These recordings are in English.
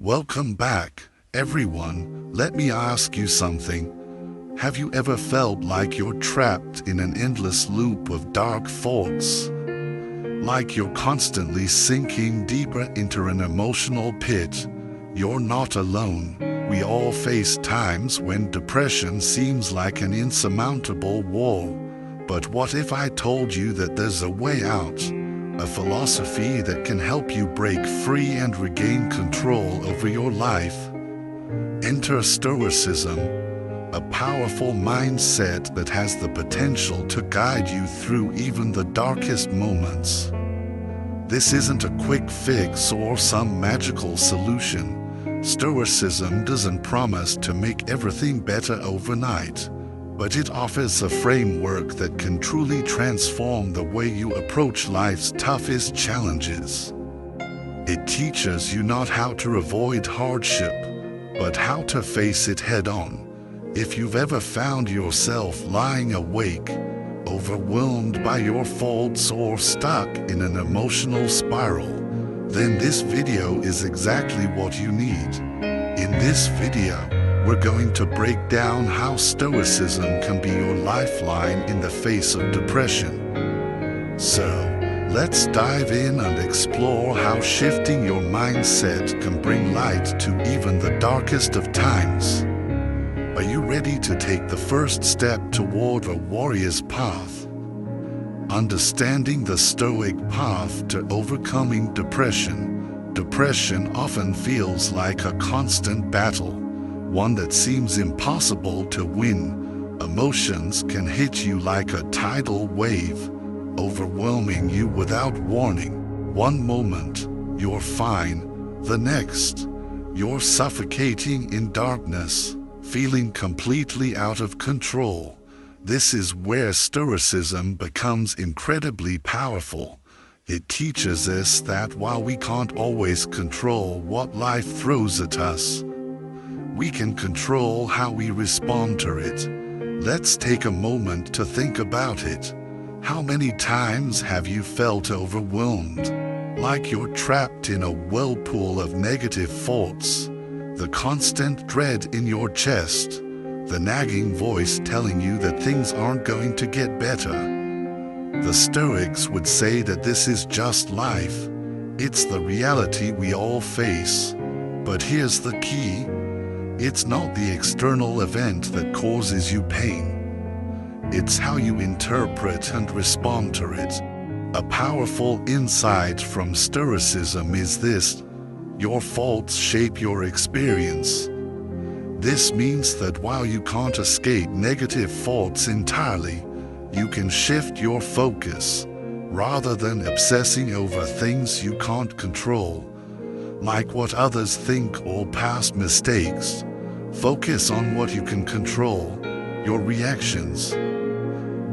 Welcome back, everyone. Let me ask you something. Have you ever felt like you're trapped in an endless loop of dark thoughts? Like you're constantly sinking deeper into an emotional pit? You're not alone. We all face times when depression seems like an insurmountable wall. But what if I told you that there's a way out? A philosophy that can help you break free and regain control over your life? Enter Stoicism, a powerful mindset that has the potential to guide you through even the darkest moments. This isn't a quick fix or some magical solution. Stoicism doesn't promise to make everything better overnight, but it offers a framework that can truly transform the way you approach life's toughest challenges. It teaches you not how to avoid hardship, but how to face it head-on. If you've ever found yourself lying awake, overwhelmed by your faults or stuck in an emotional spiral, then this video is exactly what you need. In this video, we're going to break down how Stoicism can be your lifeline in the face of depression. So, let's dive in and explore how shifting your mindset can bring light to even the darkest of times. Are you ready to take the first step toward a warrior's path? Understanding the Stoic path to overcoming depression. Depression often feels like a constant battle, one that seems impossible to win. Emotions can hit you like a tidal wave, overwhelming you without warning. One moment, you're fine. The next, you're suffocating in darkness, feeling completely out of control. This is where Stoicism becomes incredibly powerful. It teaches us that while we can't always control what life throws at us, we can control how we respond to it. Let's take a moment to think about it. How many times have you felt overwhelmed, like you're trapped in a whirlpool of negative thoughts? The constant dread in your chest, the nagging voice telling you that things aren't going to get better. The Stoics would say that this is just life. It's the reality we all face. But here's the key. It's not the external event that causes you pain. It's how you interpret and respond to it. A powerful insight from Stoicism is this: your faults shape your experience. This means that while you can't escape negative thoughts entirely, you can shift your focus. Rather than obsessing over things you can't control, like what others think or past mistakes, focus on what you can control, your reactions.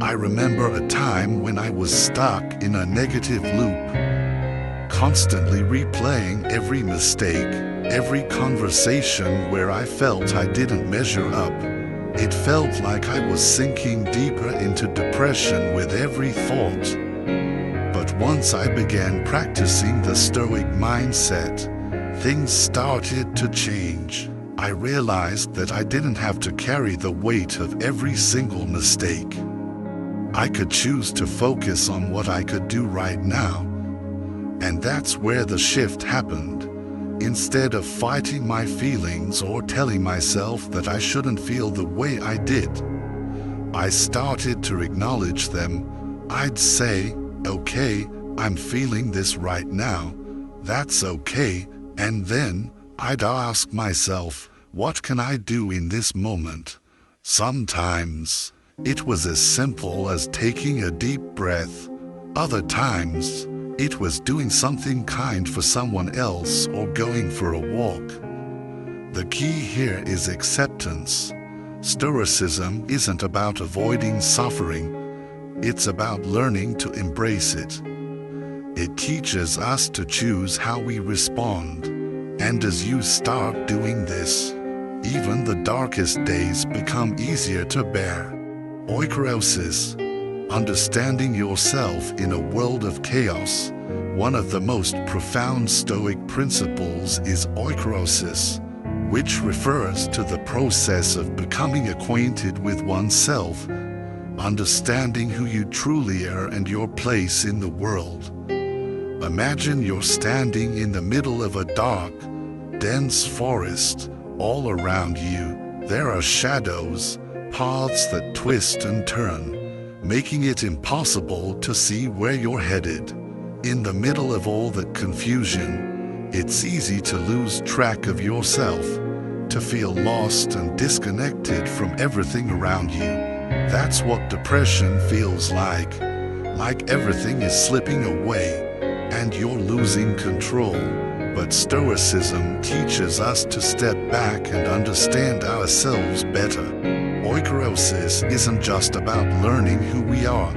I remember a time when I was stuck in a negative loop, constantly replaying every mistake, every conversation where I felt I didn't measure up. It felt like I was sinking deeper into depression with every thought. But once I began practicing the Stoic mindset, things started to change. I realized that I didn't have to carry the weight of every single mistake. I could choose to focus on what I could do right now. And that's where the shift happened. Instead of fighting my feelings or telling myself that I shouldn't feel the way I did, I started to acknowledge them. I'd say, okay, I'm feeling this right now. That's okay. And then I'd ask myself, what can I do in this moment? Sometimes it was as simple as taking a deep breath. Other times, it was doing something kind for someone else or going for a walk. The key here is acceptance. Stoicism isn't about avoiding suffering. It's about learning to embrace it. It teaches us to choose how we respond. And as you start doing this, even the darkest days become easier to bear. Oikrosis, understanding yourself in a world of chaos. One of the most profound Stoic principles is oikrosis, which refers to the process of becoming acquainted with oneself, understanding who you truly are and your place in the world. Imagine you're standing in the middle of a dark, dense forest. All around you, there are shadows, paths that twist and turn, making it impossible to see where you're headed. In the middle of all that confusion, it's easy to lose track of yourself, to feel lost and disconnected from everything around you. That's what depression feels like everything is slipping away and you're losing control. But Stoicism teaches us to step back and understand ourselves better. Oikrosis isn't just about learning who we are.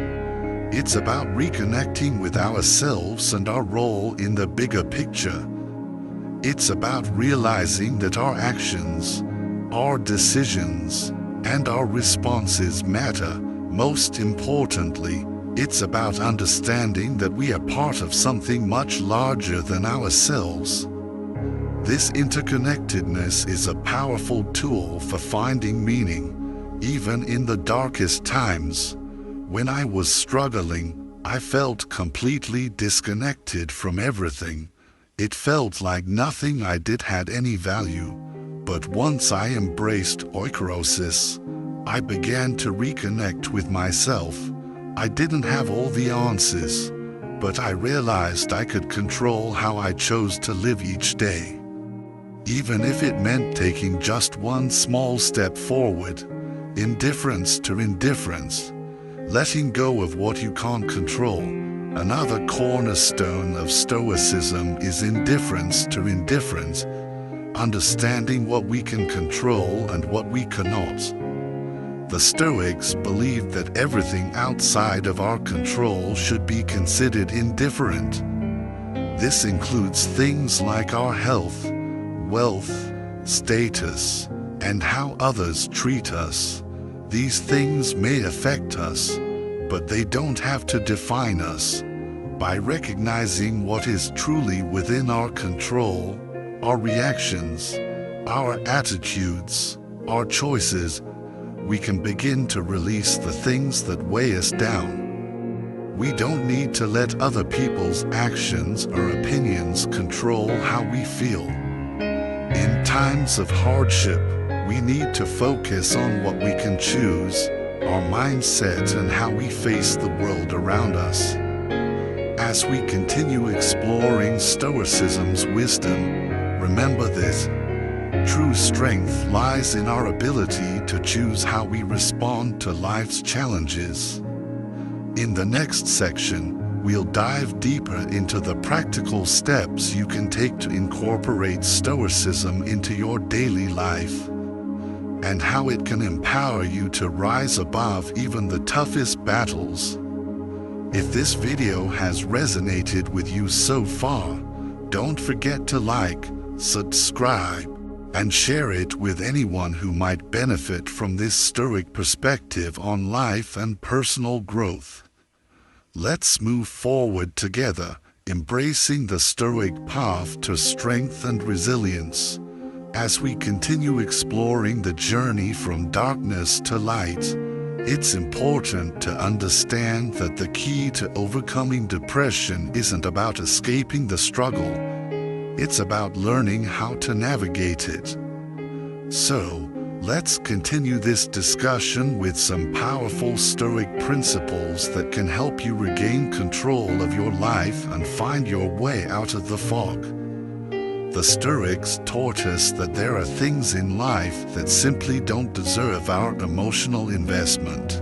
It's about reconnecting with ourselves and our role in the bigger picture. It's about realizing that our actions, our decisions, and our responses matter. Most importantly, it's about understanding that we are part of something much larger than ourselves. This interconnectedness is a powerful tool for finding meaning, even in the darkest times. When I was struggling, I felt completely disconnected from everything. It felt like nothing I did had any value. But once I embraced oikrosis, I began to reconnect with myself. I didn't have all the answers, but I realized I could control how I chose to live each day. Even if it meant taking just one small step forward, indifference to indifference, letting go of what you can't control. Another cornerstone of Stoicism is indifference to indifference, understanding what we can control and what we cannot. The Stoics believed that everything outside of our control should be considered indifferent. This includes things like our health, wealth, status, and how others treat us. These things may affect us, but they don't have to define us. By recognizing what is truly within our control, our reactions, our attitudes, our choices, we can begin to release the things that weigh us down. We don't need to let other people's actions or opinions control how we feel. In times of hardship, we need to focus on what we can choose, our mindset and how we face the world around us. As we continue exploring Stoicism's wisdom, remember this. True strength lies in our ability to choose how we respond to life's challenges. In the next section, we'll dive deeper into the practical steps you can take to incorporate Stoicism into your daily life, and how it can empower you to rise above even the toughest battles. If this video has resonated with you so far, don't forget to like, subscribe, and share it with anyone who might benefit from this Stoic perspective on life and personal growth. Let's move forward together, embracing the Stoic path to strength and resilience. As we continue exploring the journey from darkness to light, it's important to understand that the key to overcoming depression isn't about escaping the struggle. It's about learning how to navigate it. So, let's continue this discussion with some powerful Stoic principles that can help you regain control of your life and find your way out of the fog. The Stoics taught us that there are things in life that simply don't deserve our emotional investment.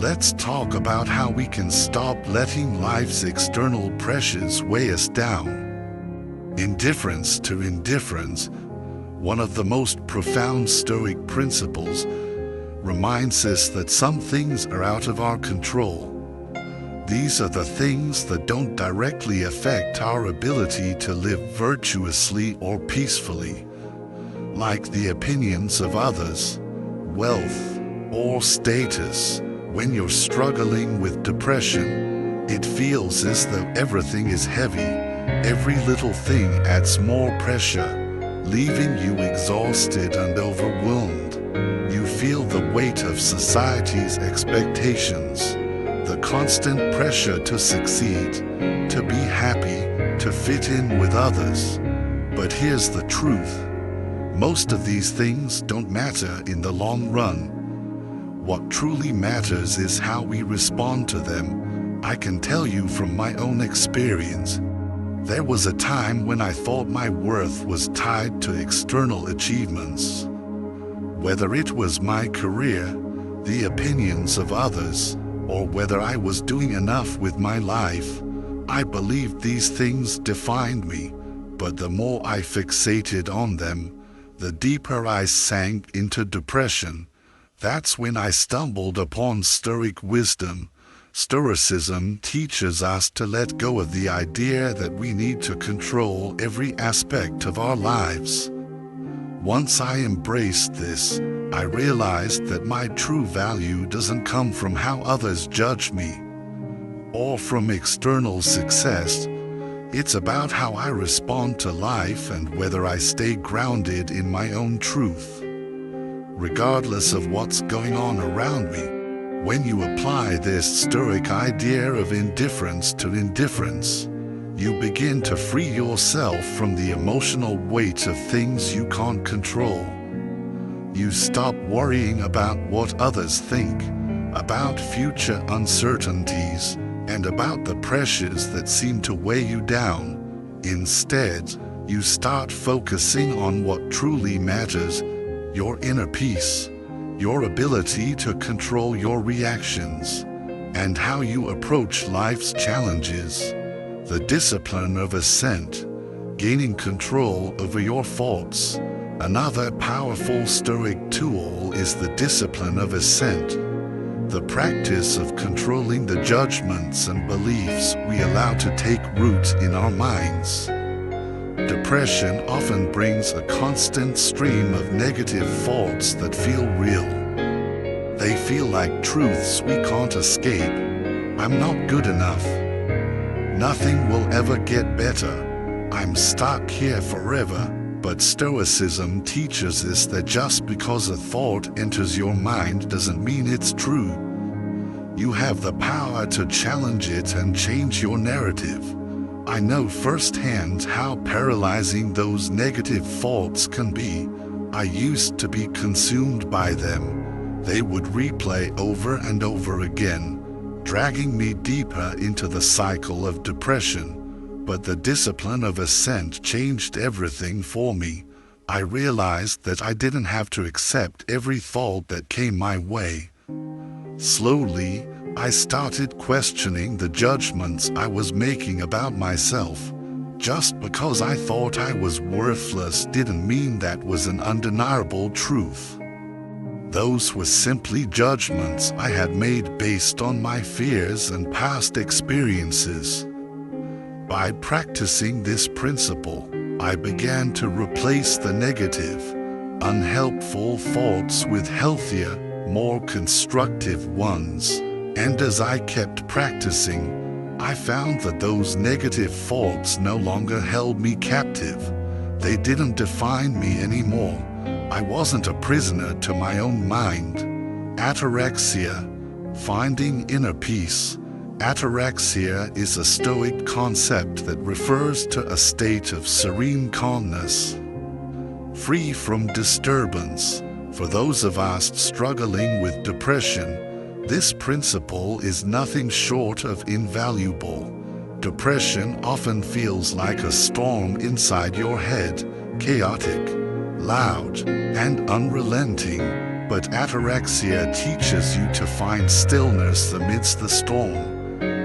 Let's talk about how we can stop letting life's external pressures weigh us down. Indifference to indifference, one of the most profound Stoic principles, reminds us that some things are out of our control. These are the things that don't directly affect our ability to live virtuously or peacefully, like the opinions of others, wealth, or status. When you're struggling with depression, It feels as though everything is heavy. Every little thing adds more pressure, leaving you exhausted and overwhelmed. You feel the weight of society's expectations, the constant pressure to succeed, to be happy, to fit in with others. But here's the truth. Most of these things don't matter in the long run. What truly matters is how we respond to them. I can tell you from my own experience. There was a time when I thought my worth was tied to external achievements. Whether it was my career, the opinions of others, or whether I was doing enough with my life, I believed these things defined me. But the more I fixated on them, the deeper I sank into depression. That's when I stumbled upon Stoic wisdom. Stoicism teaches us to let go of the idea that we need to control every aspect of our lives. Once I embraced this, I realized that my true value doesn't come from how others judge me or from external success. It's about how I respond to life and whether I stay grounded in my own truth, regardless of what's going on around me. When you apply this Stoic idea of indifference to indifference, you begin to free yourself from the emotional weight of things you can't control. You stop worrying about what others think, about future uncertainties, and about the pressures that seem to weigh you down. Instead, you start focusing on what truly matters: your inner peace, your ability to control your reactions, and how you approach life's challenges. The discipline of ascent, gaining control over your thoughts. Another powerful Stoic tool is the discipline of ascent, the practice of controlling the judgments and beliefs we allow to take root in our minds. Depression often brings a constant stream of negative thoughts that feel real. They feel like truths we can't escape. I'm not good enough. Nothing will ever get better. I'm stuck here forever. But Stoicism teaches us that just because a thought enters your mind doesn't mean it's true. You have the power to challenge it and change your narrative. I know firsthand how paralyzing those negative thoughts can be. I used to be consumed by them. They would replay over and over again, dragging me deeper into the cycle of depression. But the discipline of ascent changed everything for me. I realized that I didn't have to accept every thought that came my way. Slowly, I started questioning the judgments I was making about myself. Just because I thought I was worthless didn't mean that was an undeniable truth. Those were simply judgments I had made based on my fears and past experiences. By practicing this principle, I began to replace the negative, unhelpful thoughts with healthier, more constructive ones. And as I kept practicing, I found that those negative thoughts no longer held me captive. They didn't define me anymore. I wasn't a prisoner to my own mind. Ataraxia, finding inner peace. Ataraxia is a Stoic concept that refers to a state of serene calmness, free from disturbance. For those of us struggling with depression, this principle is nothing short of invaluable. Depression often feels like a storm inside your head, chaotic, loud, and unrelenting. But ataraxia teaches you to find stillness amidst the storm.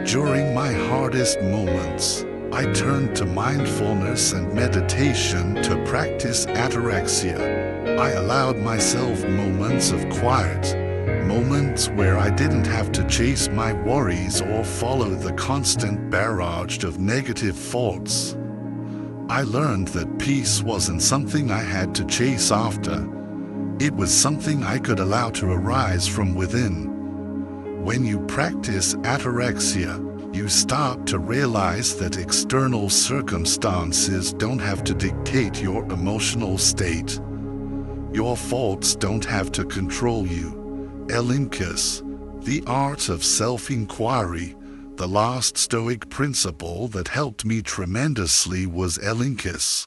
During my hardest moments, I turned to mindfulness and meditation to practice ataraxia. I allowed myself moments of quiet, moments where I didn't have to chase my worries or follow the constant barrage of negative thoughts. I learned that peace wasn't something I had to chase after. It was something I could allow to arise from within. When you practice ataraxia, You start to realize that external circumstances don't have to dictate your emotional state. Your faults don't have to control you. Elinchus, The Art of Self-Inquiry. The last Stoic principle that helped me tremendously was Elinchus,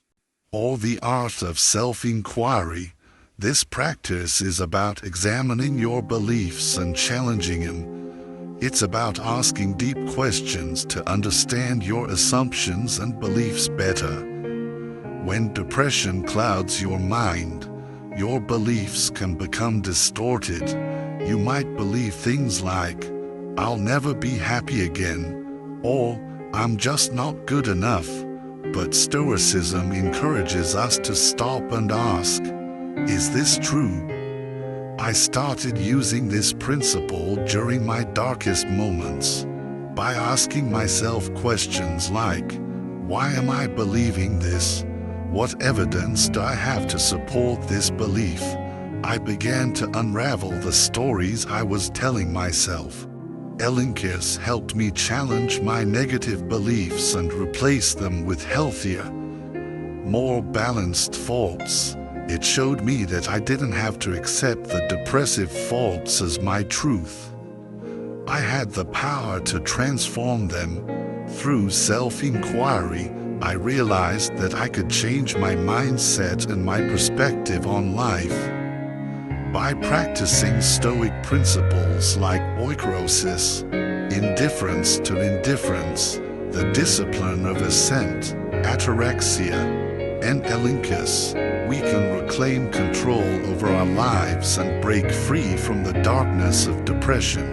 or the art of self-inquiry. This practice is about examining your beliefs and challenging them. It's about asking deep questions to understand your assumptions and beliefs better. When depression clouds your mind, your beliefs can become distorted. You might believe things like, "I'll never be happy again," or "I'm just not good enough." But Stoicism encourages us to stop and ask, is this true? I started using this principle during my darkest moments by asking myself questions like, why am I believing this? What evidence do I have to support this belief? I began to unravel the stories I was telling myself. Elinchus helped me challenge my negative beliefs and replace them with healthier, more balanced thoughts. It showed me that I didn't have to accept the depressive thoughts as my truth. I had the power to transform them. Through self-inquiry, I realized that I could change my mindset and my perspective on life. By practicing Stoic principles like oikrosis, indifference to indifference, the discipline of ascent, ataraxia, and Elinchus, we can reclaim control over our lives and break free from the darkness of depression.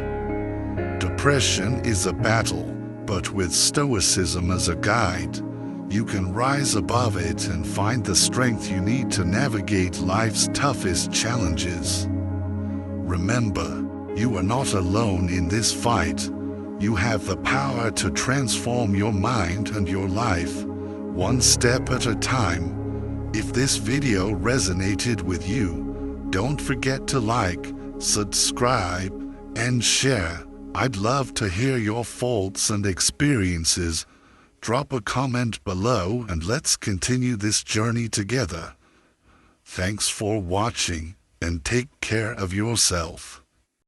Depression is a battle, but with Stoicism as a guide, you can rise above it and find the strength you need to navigate life's toughest challenges. Remember, you are not alone in this fight. You have the power to transform your mind and your life, one step at a time. If this video resonated with you, don't forget to like, subscribe, and share. I'd love to hear your thoughts and experiences. Drop a comment below and let's continue this journey together. Thanks for watching and take care of yourself.